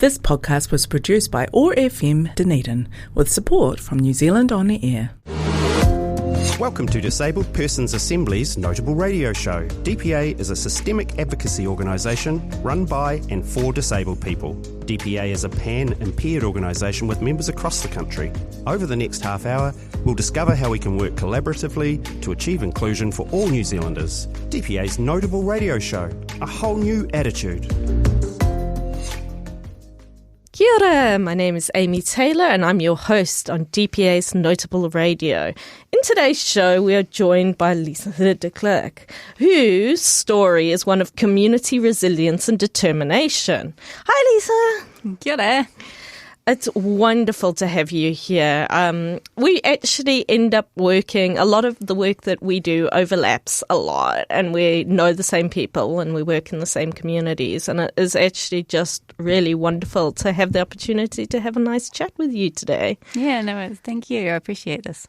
This podcast was produced by OAR Dunedin with support from New Zealand On Air. Welcome to Disabled Persons Assembly's Notable Radio Show. DPA is a systemic advocacy organisation run by and for disabled people. DPA is a pan-impaired organisation with members across the country. Over the next half hour, we'll discover how we can work collaboratively to achieve inclusion for all New Zealanders. DPA's Notable Radio Show, a whole new attitude. Kia ora, my name is Amy Taylor and I'm your host on DPA's Notable Radio. In today's show, we are joined by Leisa De Klerk, whose story is one of community resilience and determination. Hi, Leisa. Kia ora. It's wonderful to have you here. We actually end up working, a lot of the work that we do overlaps a lot, and we know the same people and we work in the same communities, and it is actually just really wonderful to have the opportunity to have a nice chat with you today. Yeah, no, thank you. I appreciate this.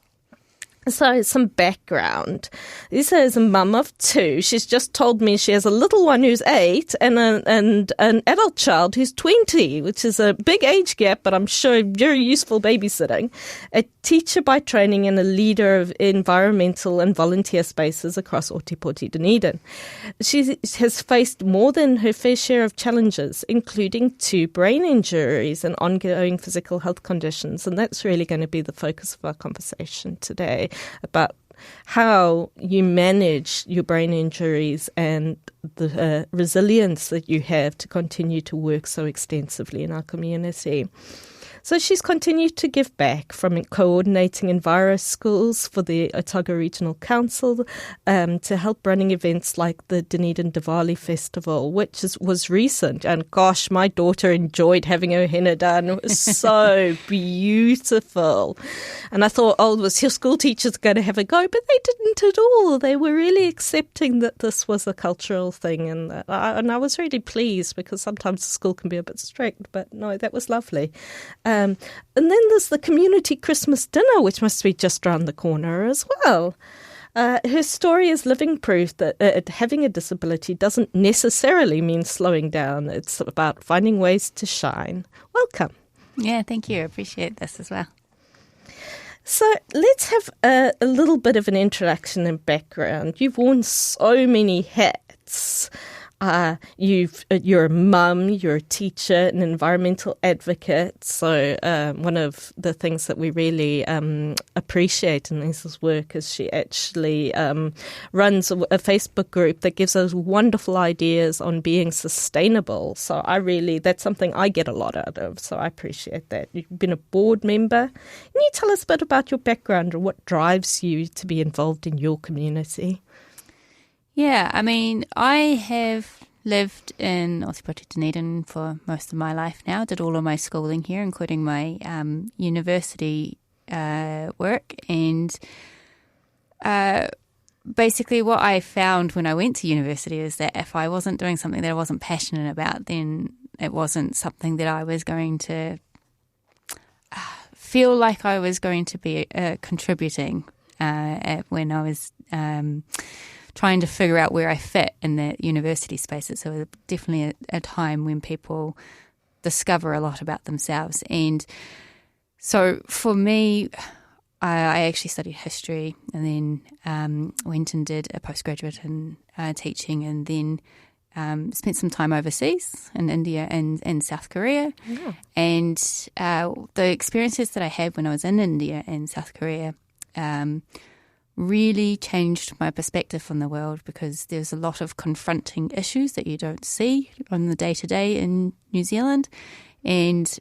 So, some background. Lisa is a mum of two. She's just told me she has a little one who's 8 and an adult child who's 20, which is a big age gap, but I'm sure very useful babysitting. A teacher by training and a leader of environmental and volunteer spaces across Ōtepoti, Dunedin. She has faced more than her fair share of challenges, including 2 brain injuries and ongoing physical health conditions, and that's really going to be the focus of our conversation today, about how you manage your brain injuries and the resilience that you have to continue to work so extensively in our community. So she's continued to give back from coordinating Enviro schools for the Otago Regional Council to help running events like the Dunedin Diwali Festival, which was recent. And gosh, my daughter enjoyed having her henna done. It was so beautiful. And I thought, was your school teachers going to have a go? But they didn't at all. They were really accepting that this was a cultural thing. And I was really pleased, because sometimes the school can be a bit strict. But no, that was lovely. And then there's the community Christmas dinner, which must be just around the corner as well. Her story is living proof that having a disability doesn't necessarily mean slowing down. It's about finding ways to shine. Welcome. Yeah, thank you. I appreciate this as well. So let's have a little bit of an introduction and background. You've worn so many hats. You're a mum, you're a teacher, an environmental advocate. So one of the things that we really appreciate in Lisa's work is she actually runs a Facebook group that gives us wonderful ideas on being sustainable. So that's something I get a lot out of. So I appreciate that. You've been a board member. Can you tell us a bit about your background and what drives you to be involved in your community? Yeah, I mean, I have lived in Ōtepoti, Dunedin for most of my life now. Did all of my schooling here, including my university work. And basically what I found when I went to university is that if I wasn't doing something that I wasn't passionate about, then it wasn't something that I was going to feel like I was going to be contributing when I was trying to figure out where I fit in the university spaces. So it was definitely a time when people discover a lot about themselves. And so for me, I actually studied history and then went and did a postgraduate in teaching, and then spent some time overseas in India and South Korea. Yeah. And the experiences that I had when I was in India and South Korea really changed my perspective on the world, because there's a lot of confronting issues that you don't see on the day-to-day in New Zealand. And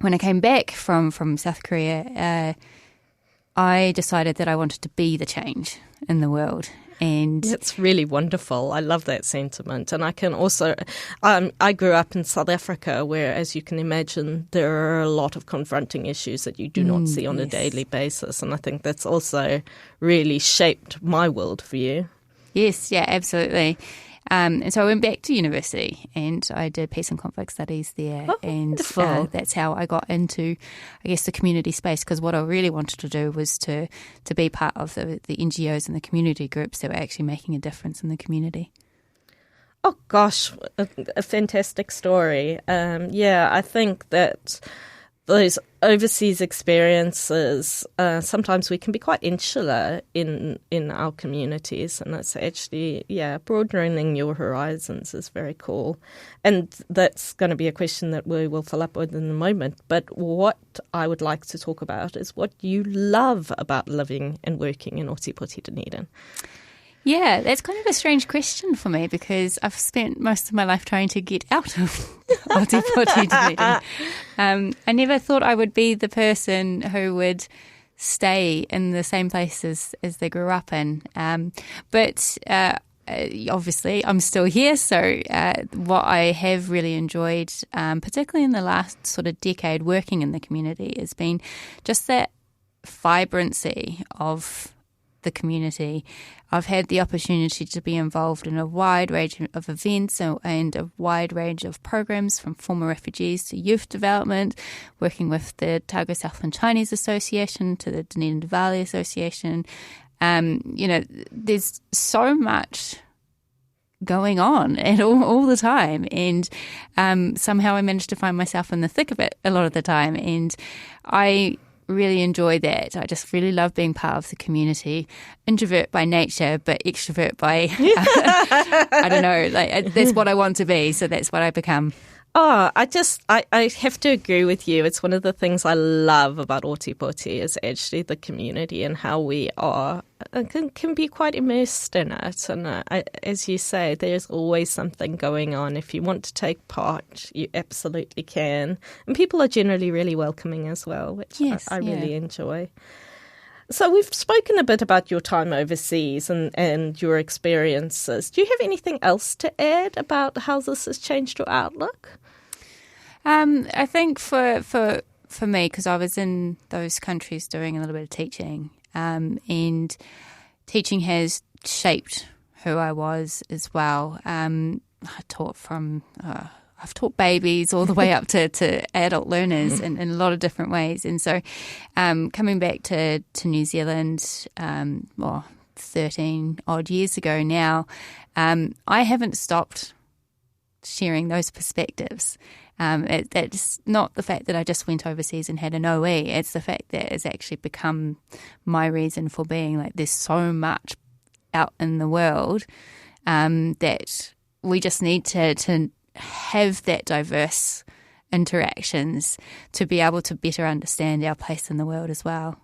when I came back from South Korea, I decided that I wanted to be the change in the world. And that's really wonderful. I love that sentiment. And I can also, I grew up in South Africa, where, as you can imagine, there are a lot of confronting issues that you do not see on a daily basis. And I think that's also really shaped my worldview. Yes, yeah, absolutely. And so I went back to university and I did peace and conflict studies there. And that's how I got into, I guess, the community space, because what I really wanted to do was to be part of the NGOs and the community groups that were actually making a difference in the community. Oh, gosh, a fantastic story. I think that those overseas experiences, sometimes we can be quite insular in our communities, and it's actually, broadening your horizons is very cool. And that's going to be a question that we will follow up with in a moment. But what I would like to talk about is what you love about living and working in Ōtepoti, Dunedin. Yeah, that's kind of a strange question for me because I've spent most of my life trying to get out of Ōtepoti, Dunedin. I never thought I would be the person who would stay in the same place as they grew up in. But obviously I'm still here, so what I have really enjoyed, particularly in the last sort of decade working in the community, has been just that vibrancy of the community. I've had the opportunity to be involved in a wide range of events and a wide range of programs, from former refugees to youth development, working with the Otago Southland Chinese Association to the Dunedin Diwali Association. There's so much going on and all the time, and somehow I managed to find myself in the thick of it a lot of the time, and I really enjoy that. I just really love being part of the community. Introvert by nature, but extrovert by, I don't know, that's what I want to be, so that's what I become. Oh, I have to agree with you. It's one of the things I love about Ōtepoti is actually the community and how we are can be quite immersed in it. And as you say, there's always something going on. If you want to take part, you absolutely can. And people are generally really welcoming as well, which I really enjoy. So we've spoken a bit about your time overseas and your experiences. Do you have anything else to add about how this has changed your outlook? I think for me, because I was in those countries doing a little bit of teaching, and teaching has shaped who I was as well. I've taught babies all the way up to adult learners in a lot of different ways. And so coming back to New Zealand, 13 odd years ago now, I haven't stopped sharing those perspectives. It's not the fact that I just went overseas and had an OE. It's the fact that it's actually become my reason for being. Like, there's so much out in the world that we just need to have that diverse interactions to be able to better understand our place in the world as well.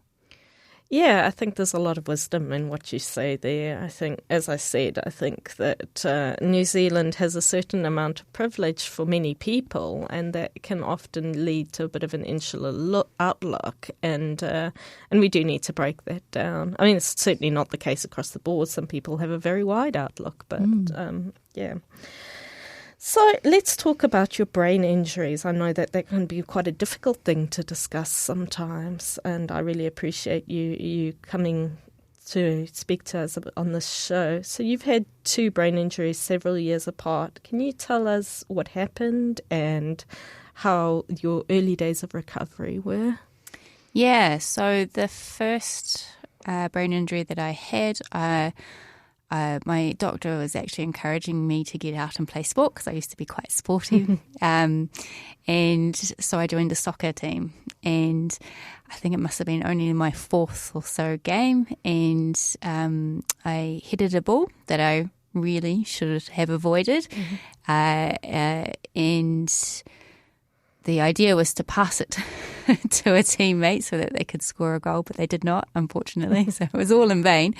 Yeah, I think there's a lot of wisdom in what you say there. I think, as I said, I think that New Zealand has a certain amount of privilege for many people, and that can often lead to a bit of an insular outlook, and we do need to break that down. I mean, it's certainly not the case across the board. Some people have a very wide outlook, but yeah. So let's talk about your brain injuries. I know that can be quite a difficult thing to discuss sometimes, and I really appreciate you coming to speak to us on this show. So you've had 2 brain injuries several years apart. Can you tell us what happened and how your early days of recovery were? Yeah, so the first brain injury that I had, my doctor was actually encouraging me to get out and play sport because I used to be quite sporty. And so I joined a soccer team, and I think it must have been only my 4th or so game, and I headed a ball that I really should have avoided. And the idea was to pass it to a teammate so that they could score a goal, but they did not, unfortunately. So it was all in vain.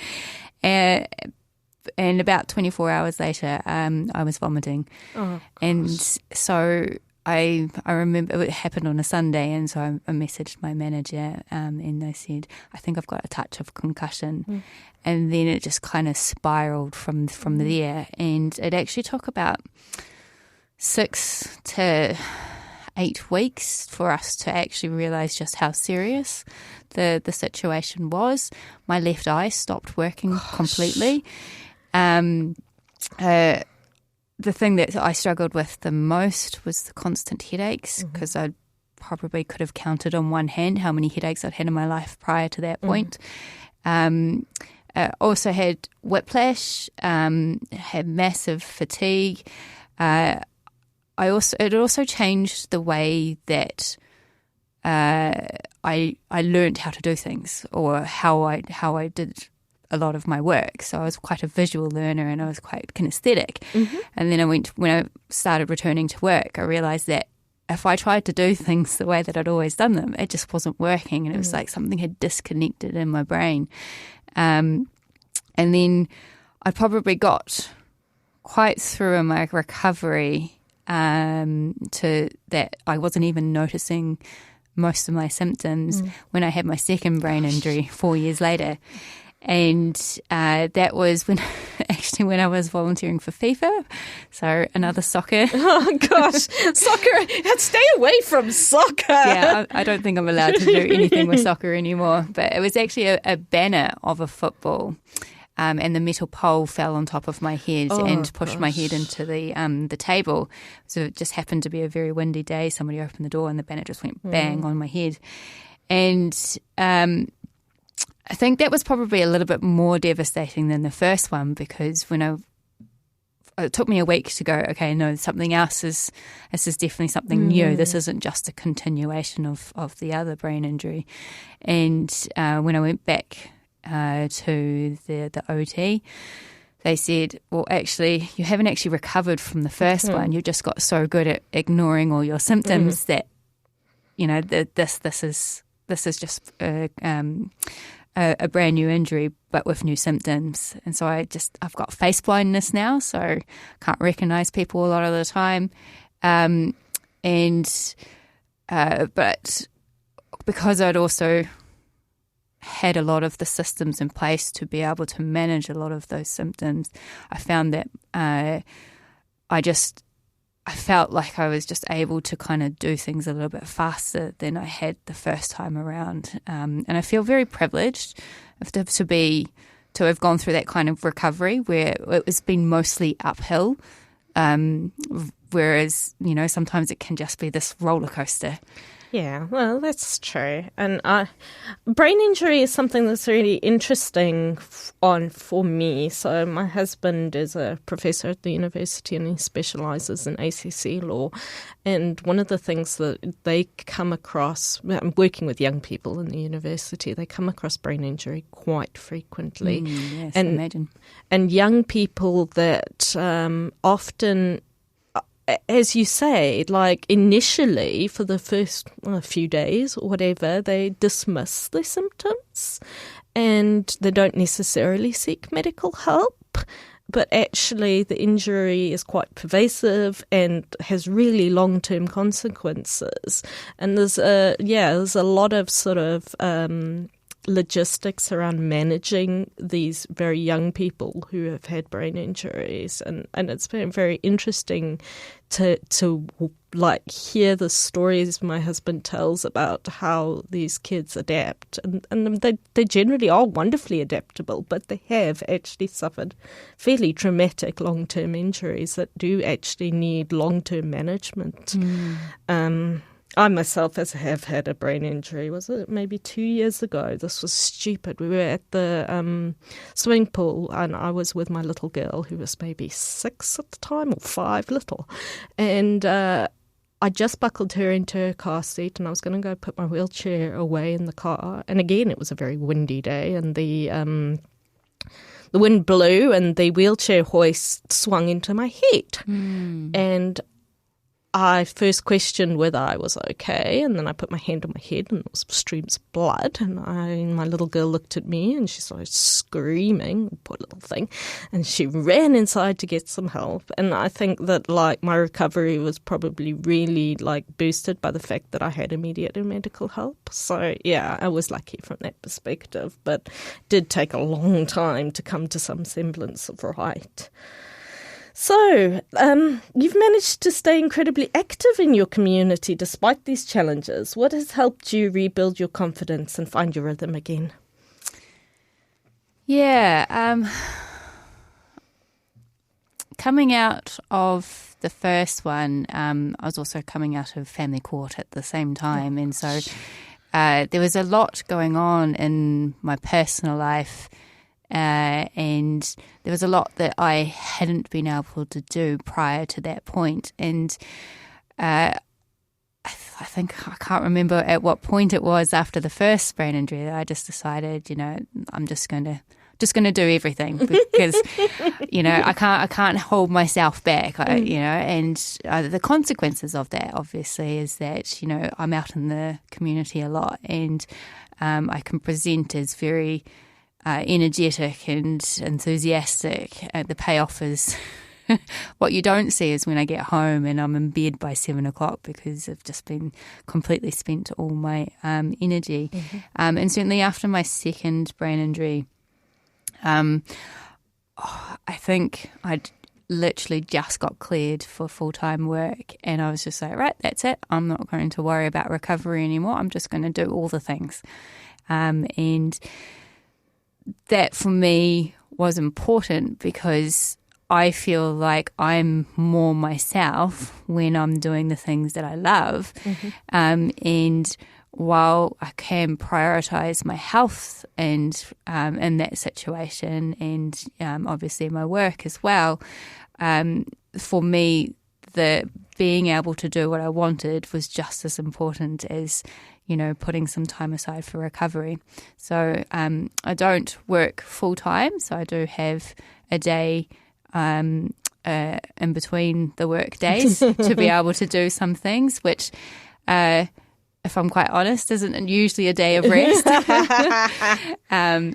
And about 24 hours later, I was vomiting. Oh, and so I remember it happened on a Sunday, and so I messaged my manager, and they said, I think I've got a touch of concussion. And then it just kind of spiraled from there. And it actually took about 6 to 8 weeks for us to actually realise just how serious the situation was. My left eye stopped working completely. The thing that I struggled with the most was the constant headaches, because I probably could have counted on one hand how many headaches I'd had in my life prior to that point. also had whiplash, had massive fatigue. It also changed the way that I learned how to do things, or how I did a lot of my work. So I was quite a visual learner, and I was quite kinesthetic. Mm-hmm. And then when I started returning to work, I realised that if I tried to do things the way that I'd always done them, it just wasn't working, and it was like something had disconnected in my brain. And then I probably got quite through in my recovery to that I wasn't even noticing most of my symptoms when I had my second brain injury 4 years later. And that was when I was volunteering for FIFA, so another soccer. Oh gosh, soccer! Stay away from soccer. Yeah, I don't think I'm allowed to do anything with soccer anymore. But it was actually a banner of a football, and the metal pole fell on top of my head and pushed my head into the table. So it just happened to be a very windy day. Somebody opened the door and the banner just went bang on my head, and I think that was probably a little bit more devastating than the first one, because it took me a week to go, okay, no, something else this is definitely something new. This isn't just a continuation of the other brain injury. And when I went back to the OT, they said, well, actually, you haven't actually recovered from the first one. You just got so good at ignoring all your symptoms that, this is just a brand new injury, but with new symptoms. And so I've got face blindness now, so I can't recognise people a lot of the time. But because I'd also had a lot of the systems in place to be able to manage a lot of those symptoms, I found that I felt like I was just able to kind of do things a little bit faster than I had the first time around. And I feel very privileged to have gone through that kind of recovery where it was been mostly uphill, whereas, sometimes it can just be this roller coaster. Yeah, well, that's true. And brain injury is something that's really interesting for me. So my husband is a professor at the university and he specialises in ACC law. And one of the things that they come across, I'm working with young people in the university, they come across brain injury quite frequently. Yes, I imagine. And young people that often, as you say, like initially for the first few days or whatever, they dismiss their symptoms and they don't necessarily seek medical help. But actually the injury is quite pervasive and has really long-term consequences. And there's a lot of sort of logistics around managing these very young people who have had brain injuries, and it's been very interesting to like hear the stories my husband tells about how these kids adapt, and they generally are wonderfully adaptable, but they have actually suffered fairly traumatic long-term injuries that do actually need long-term management. I myself have had a brain injury. Was it maybe 2 years ago? This was stupid. We were at the swimming pool and I was with my little girl who was maybe 6 at the time or 5, little. And I just buckled her into her car seat and I was going to go put my wheelchair away in the car. And again, it was a very windy day and the wind blew and the wheelchair hoist swung into my head. And I first questioned whether I was okay, and then I put my hand on my head and there was streams of blood, and my little girl looked at me and she started screaming, poor little thing, and she ran inside to get some help. And I think that like my recovery was probably really like boosted by the fact that I had immediate medical help. So yeah, I was lucky from that perspective, but it did take a long time to come to some semblance of right. So, you've managed to stay incredibly active in your community despite these challenges. What has helped you rebuild your confidence and find your rhythm again? Yeah, coming out of the first one, I was also coming out of family court at the same time. And so there was a lot going on in my personal life and there was a lot that I hadn't been able to do prior to that point. And I think, I can't remember at what point it was after the first brain injury that I just decided, I'm just going to do everything because, I can't hold myself back, and the consequences of that obviously is that, I'm out in the community a lot, and I can present as very energetic and enthusiastic. The payoff is what you don't see is when I get home and I'm in bed by 7 o'clock because I've just been completely spent all my energy. Mm-hmm. And certainly after my second brain injury, I think I'd literally just got cleared for full-time work, and I was just like, right, that's it. I'm not going to worry about recovery anymore. I'm just going to do all the things. And that for me was important because I feel like I'm more myself when I'm doing the things that I love. Mm-hmm. And while I can prioritize my health and in that situation, and obviously my work as well, for me, the being able to do what I wanted was just as important as, putting some time aside for recovery. So I don't work full time, so I do have a day in between the work days to be able to do some things, which, if I'm quite honest, isn't usually a day of rest.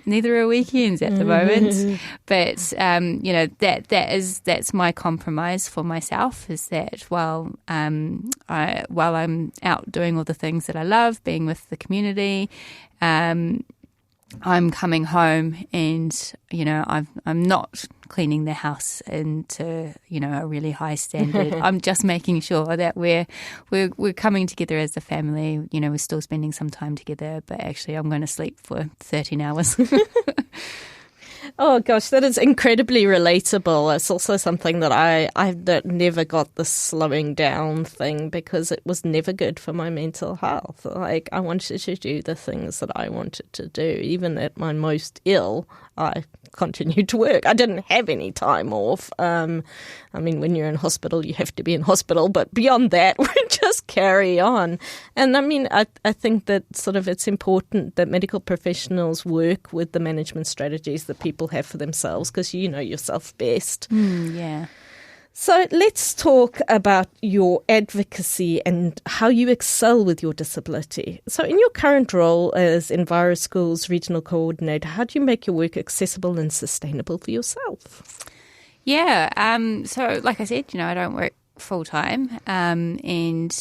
Neither are weekends at the moment. But that's my compromise for myself, is that while I'm out doing all the things that I love, being with the community, I'm coming home and, I'm not cleaning the house into, a really high standard. I'm just making sure that we're coming together as a family. We're still spending some time together, but actually I'm going to sleep for 13 hours. Oh, gosh, that is incredibly relatable. It's also something that I never got the slowing down thing because it was never good for my mental health. Like, I wanted to do the things that I wanted to do. Even at my most ill, I continued to work. I didn't have any time off. When you're in hospital, you have to be in hospital. But beyond that, we just carry on. And I think that sort of it's important that medical professionals work with the management strategies that people have for themselves, because you know yourself best. Yeah. So let's talk about your advocacy and how you excel with your disability. So in your current role as EnviroSchool's regional coordinator, how do you make your work accessible and sustainable for yourself? Yeah. So like I said, I don't work full time. And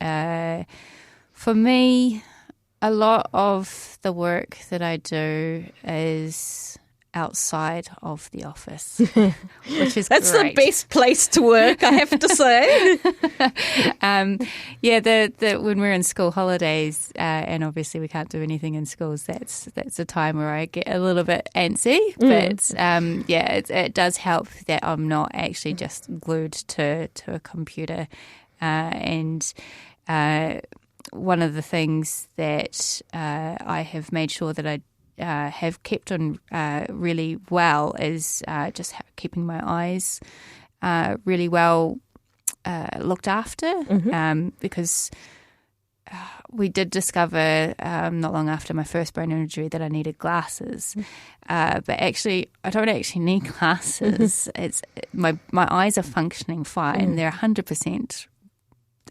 for me, a lot of the work that I do is outside of the office, which is That's great. The best place to work, I have to say. When we're in school holidays, and obviously we can't do anything in schools, that's a time where I get a little bit antsy. But it does help that I'm not actually just glued to a computer. And one of the things that I have made sure that I have kept on really well is just keeping my eyes really well looked after, because we did discover not long after my first brain injury that I needed glasses. But actually, I don't actually need glasses. It's my eyes are functioning fine. They're 100%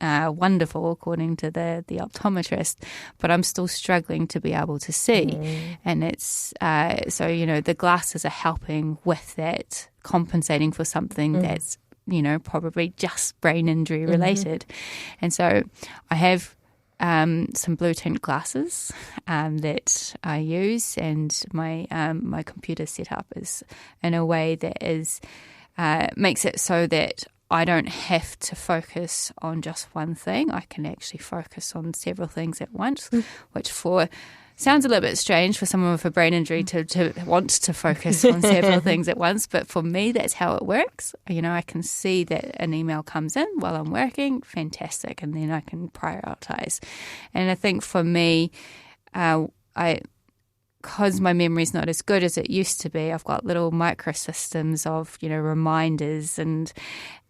wonderful according to the optometrist, but I'm still struggling to be able to see. And it's the glasses are helping with that, compensating for something that's probably just brain injury related. And so I have some blue tint glasses that I use, and my computer setup is in a way that is makes it so that I don't have to focus on just one thing. I can actually focus on several things at once, which sounds a little bit strange for someone with a brain injury to want to focus on several things at once. But for me, that's how it works. I can see that an email comes in while I'm working, fantastic, and then I can prioritize. And I think for me, because my memory's not as good as it used to be, I've got little microsystems of, reminders, and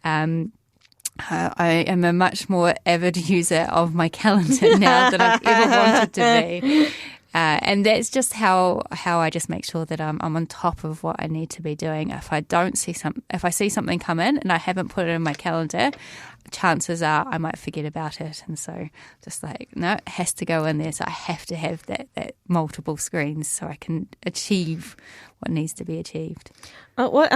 I am a much more avid user of my calendar now than I've ever wanted to be. And that's just how I just make sure that I'm on top of what I need to be doing. If I see something come in and I haven't put it in my calendar, chances are I might forget about it. And so just no, it has to go in there. So I have to have that multiple screens so I can achieve what needs to be achieved. What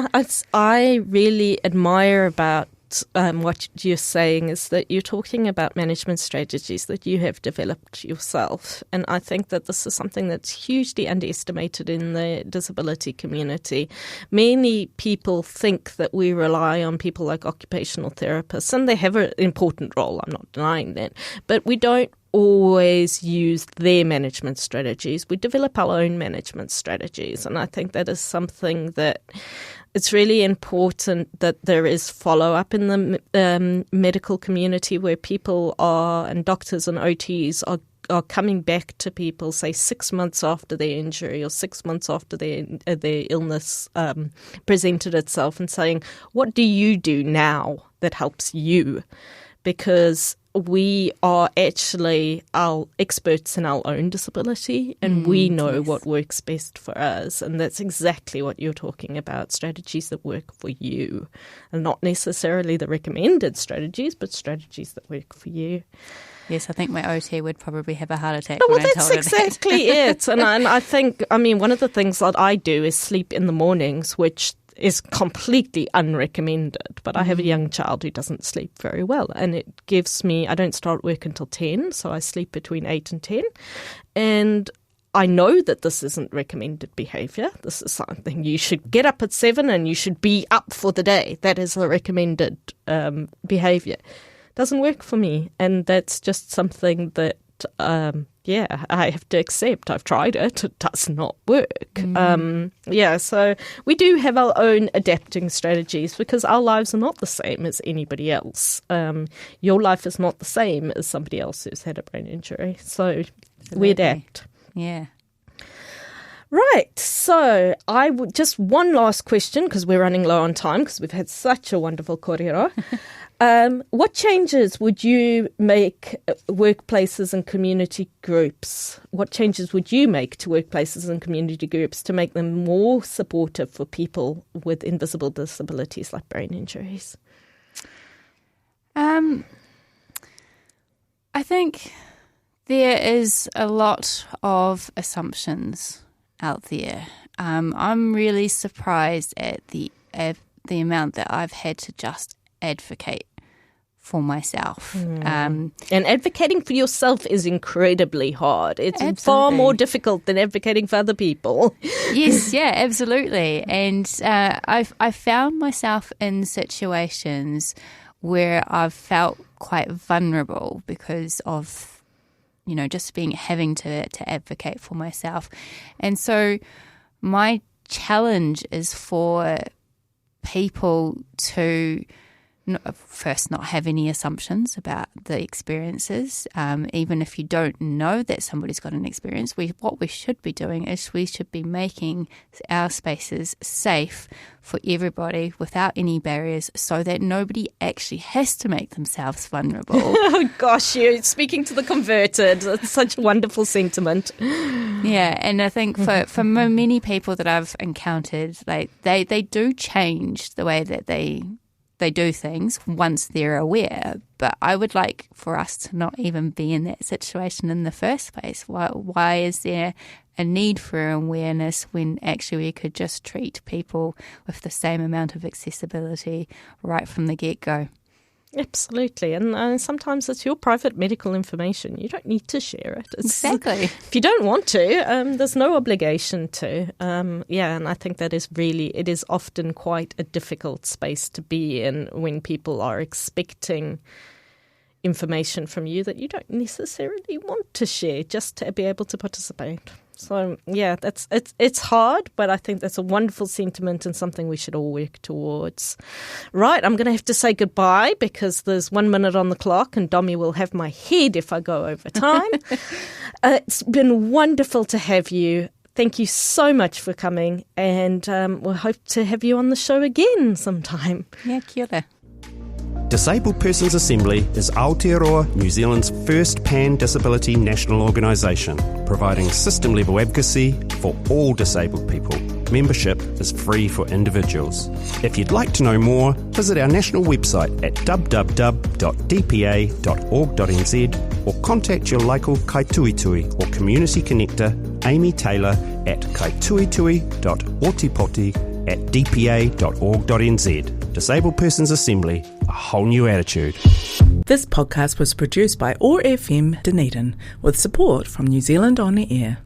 I really admire about what you're saying is that you're talking about management strategies that you have developed yourself. And I think that this is something that's hugely underestimated in the disability community. Many people think that we rely on people like occupational therapists, and they have an important role, I'm not denying that, but we don't always use their management strategies. We develop our own management strategies, and I think that is something that it's really important that there is follow-up in the medical community where people are, and doctors and OTs are coming back to people, say 6 months after their injury or 6 months after their illness presented itself, and saying, what do you do now that helps you? Because we are actually our experts in our own disability, and we know what works best for us. And that's exactly what you're talking about, strategies that work for you. And not necessarily the recommended strategies, but strategies that work for you. Yes, I think my OT would probably have a heart attack. Well, that's exactly it. And I think, one of the things that I do is sleep in the mornings, which is completely unrecommended. But I have a young child who doesn't sleep very well, and it gives me, I don't start work until 10, so I sleep between 8 and 10. And I know that this isn't recommended behaviour. This is something you should get up at 7 and you should be up for the day. That is the recommended behaviour. Doesn't work for me, and that's just something that I have to accept. I've tried it. It does not work. So we do have our own adapting strategies because our lives are not the same as anybody else. Your life is not the same as somebody else who's had a brain injury. So we adapt. Yeah. Right. So I would just one last question because we're running low on time because we've had such a wonderful kōrero. What changes would you make workplaces and community groups? What changes would you make to workplaces and community groups to make them more supportive for people with invisible disabilities like brain injuries? I think there is a lot of assumptions out there. I'm really surprised at the amount that I've had to just advocate for myself. And advocating for yourself is incredibly hard. It's Absolutely. Far more difficult than advocating for other people. Yes, yeah, absolutely. And I found myself in situations where I've felt quite vulnerable because of, just having to advocate for myself. And so my challenge is for people to first not have any assumptions about the experiences. Even if you don't know that somebody's got an experience, what we should be doing is we should be making our spaces safe for everybody without any barriers so that nobody actually has to make themselves vulnerable. Oh gosh, you're speaking to the converted. That's such a wonderful sentiment. Yeah, and I think for many people that I've encountered, they do change the way that they do things once they're aware. But I would like for us to not even be in that situation in the first place. Why is there a need for awareness when actually we could just treat people with the same amount of accessibility right from the get-go? Absolutely. And sometimes it's your private medical information. You don't need to share it. Exactly. If you don't want to, there's no obligation to. And I think that it is often quite a difficult space to be in when people are expecting information from you that you don't necessarily want to share just to be able to participate. So, it's hard, but I think that's a wonderful sentiment and something we should all work towards. Right, I'm going to have to say goodbye because there's 1 minute on the clock and Domi will have my head if I go over time. It's been wonderful to have you. Thank you so much for coming, and we'll hope to have you on the show again sometime. Yeah, kia ora. Disabled Persons Assembly is Aotearoa, New Zealand's first pan-disability national organisation, providing system-level advocacy for all disabled people. Membership is free for individuals. If you'd like to know more, visit our national website at www.dpa.org.nz or contact your local kaituitui or community connector, Amy Taylor, at kaituitui.ōtepoti@dpa.org.nz. Disabled Persons Assembly, a whole new attitude. This podcast was produced by OAR FM Dunedin with support from New Zealand On the Air.